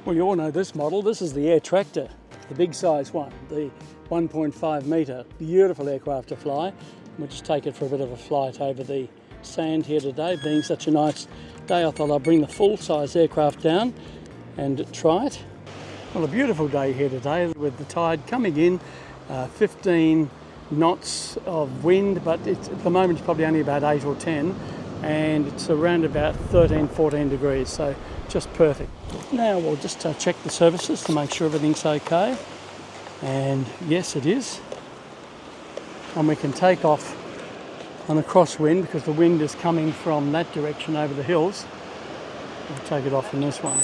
Well, you all know this model. This is the Air Tractor, the big size one, the 1.5 metre. Beautiful aircraft to fly. We'll just take it for a bit of a flight over the sand here today. Being such a nice day, I thought I'd bring the full-size aircraft down and try it. Well, a beautiful day here today with the tide coming in, 15 knots of wind, but at the moment it's probably only about 8 or 10, and it's around about 13, 14 degrees, so just perfect. Now we'll just check the services to make sure everything's okay, and yes, it is. And we can take off on a crosswind because the wind is coming from that direction over the hills. We'll take it off in this one.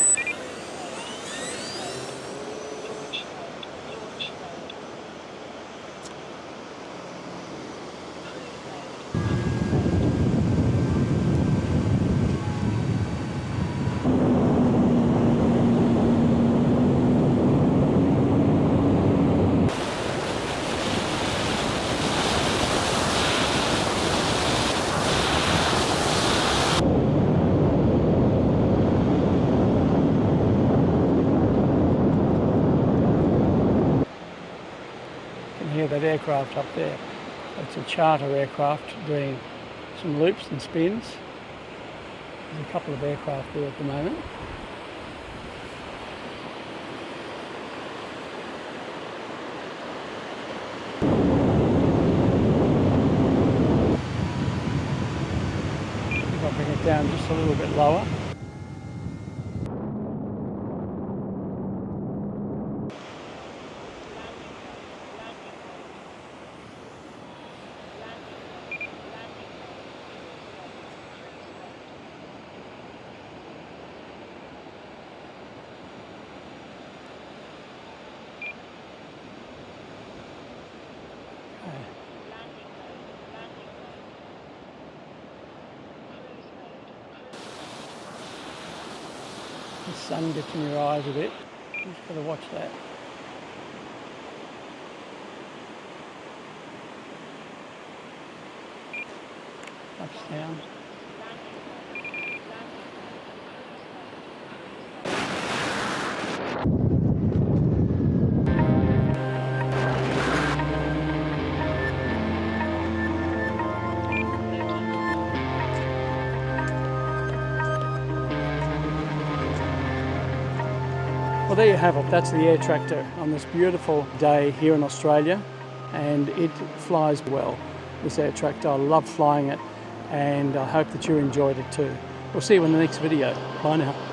Hear that aircraft up there. It's a charter aircraft doing some loops and spins. There's a couple of aircraft there at the moment. If I bring it down just a little bit lower. The sun gets in your eyes a bit. You just got to watch that. Ups, down. Well, there you have it. That's the Air Tractor on this beautiful day here in Australia, and it flies well, this Air Tractor. I love flying it, and I hope that you enjoyed it too. We'll see you in the next video. Bye now.